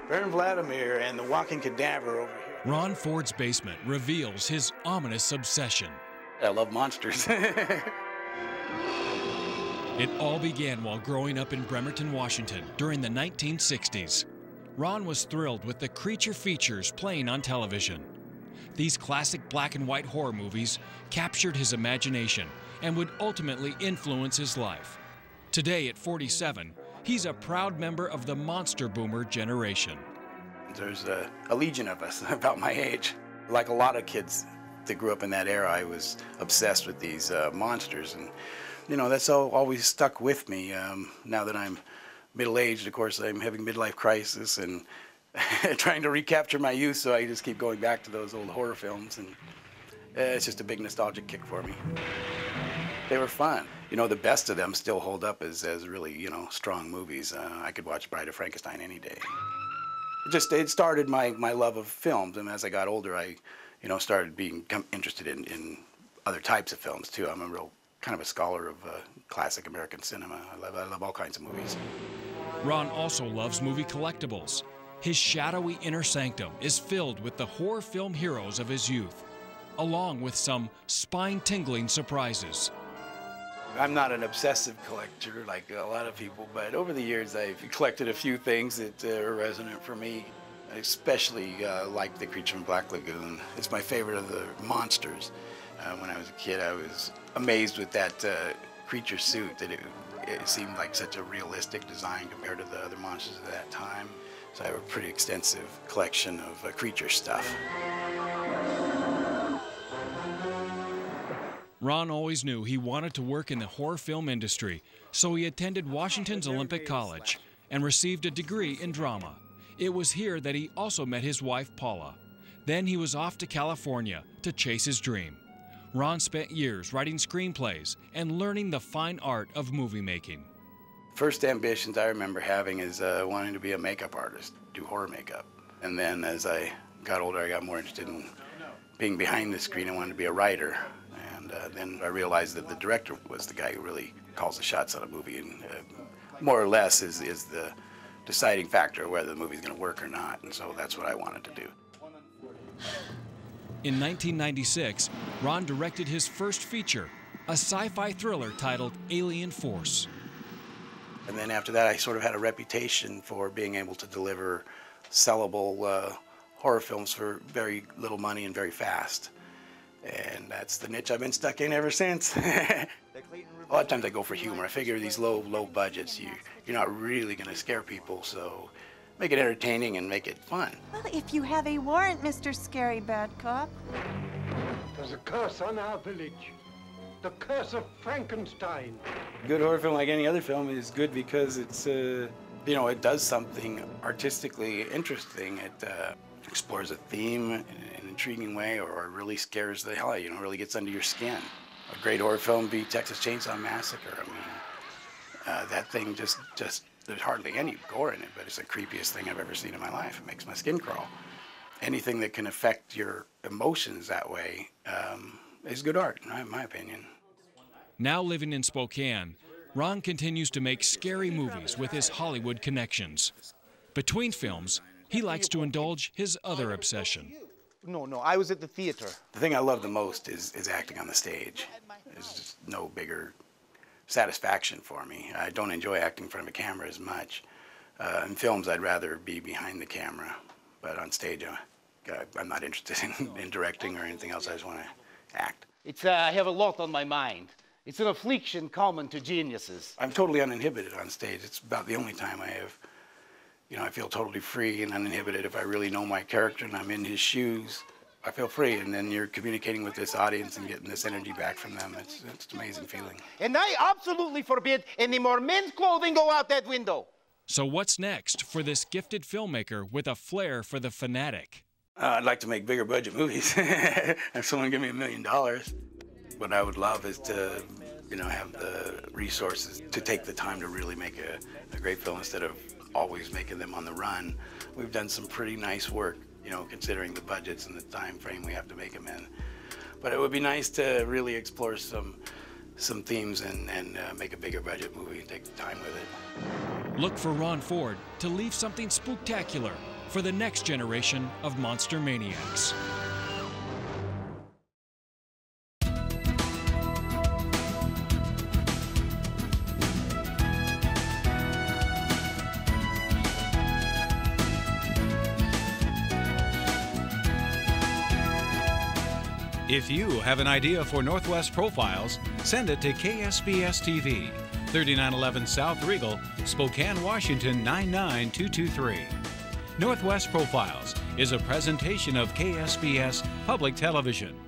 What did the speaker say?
Baron Vladimir and the walking cadaver over here. Ron Ford's basement reveals his ominous obsession. I love monsters. It all began while growing up in Bremerton, Washington during the 1960s. Ron was thrilled with the creature features playing on television. These classic black and white horror movies captured his imagination and would ultimately influence his life. Today at 47, he's a proud member of the monster boomer generation. There's a legion of us about my age. Like a lot of kids that grew up in that era, I was obsessed with these monsters, and you know, that's always stuck with me. Now that I'm middle-aged, of course, I'm having midlife crisis and trying to recapture my youth, so I just keep going back to those old horror films, and it's just a big nostalgic kick for me. They were fun. You know, the best of them still hold up as really, you know, strong movies. I could watch Bride of Frankenstein any day. It started my love of films, and as I got older, I, you know, started being interested in other types of films too. I'm a real kind of a scholar of classic American cinema. I love all kinds of movies. Ron also loves movie collectibles. His shadowy inner sanctum is filled with the horror film heroes of his youth, along with some spine-tingling surprises. I'm not an obsessive collector like a lot of people, but over the years I've collected a few things that are resonant for me. I especially like the creature from Black Lagoon. It's my favorite of the monsters. When I was a kid, I was amazed with that creature suit, that it seemed like such a realistic design compared to the other monsters of that time. So I have a pretty extensive collection of creature stuff. Ron always knew he wanted to work in the horror film industry, so he attended Washington's Olympic College and received a degree in drama. It was here that he also met his wife, Paula. Then he was off to California to chase his dream. Ron spent years writing screenplays and learning the fine art of movie making. First ambitions I remember having is wanting to be a makeup artist, do horror makeup. And then as I got older, I got more interested in being behind the screen. I wanted to be a writer. And then I realized that the director was the guy who really calls the shots on a movie, and more or less is the deciding factor whether the movie's going to work or not. And so that's what I wanted to do. In 1996, Ron directed his first feature, a sci-fi thriller titled Alien Force. And then after that, I sort of had a reputation for being able to deliver sellable horror films for very little money and very fast. And that's the niche I've been stuck in ever since. A lot of times I go for humor. I figure these low budgets, you're not really going to scare people, so make it entertaining and make it fun. Well, if you have a warrant, Mr. Scary Bad Cop. There's a curse on our village. The curse of Frankenstein. A good horror film, like any other film, is good because it's, you know, it does something artistically interesting. It explores a theme in an intriguing way, or really scares the hell out of you, really gets under your skin. A great horror film would be Texas Chainsaw Massacre. I mean, that thing just, there's hardly any gore in it, but it's the creepiest thing I've ever seen in my life. It makes my skin crawl. Anything that can affect your emotions that way is good art, in my opinion. Now living in Spokane, Ron continues to make scary movies with his Hollywood connections. Between films, he likes to indulge his other obsession. No, I was at the theater. The thing I love the most is acting on the stage. There's just no bigger satisfaction for me. I don't enjoy acting in front of a camera as much. In films, I'd rather be behind the camera, but on stage, I'm not interested in directing or anything else. I just want to act. I have a lot on my mind. It's an affliction common to geniuses. I'm totally uninhibited on stage. It's about the only time I have, you know, I feel totally free and uninhibited. If I really know my character and I'm in his shoes, I feel free. And then you're communicating with this audience and getting this energy back from them. It's an amazing feeling. And I absolutely forbid any more men's clothing go out that window. So what's next for this gifted filmmaker with a flair for the fanatic? I'd like to make bigger budget movies. If someone give me $1 million. What I would love is to, you know, have the resources to take the time to really make a great film instead of always making them on the run. We've done some pretty nice work, you know, considering the budgets and the time frame we have to make them in. But it would be nice to really explore some themes and make a bigger budget movie and take the time with it. Look for Ron Ford to leave something spooktacular for the next generation of monster maniacs. If you have an idea for Northwest Profiles, send it to KSPS TV, 3911 South Regal, Spokane, Washington 99223. Northwest Profiles is a presentation of KSPS Public Television.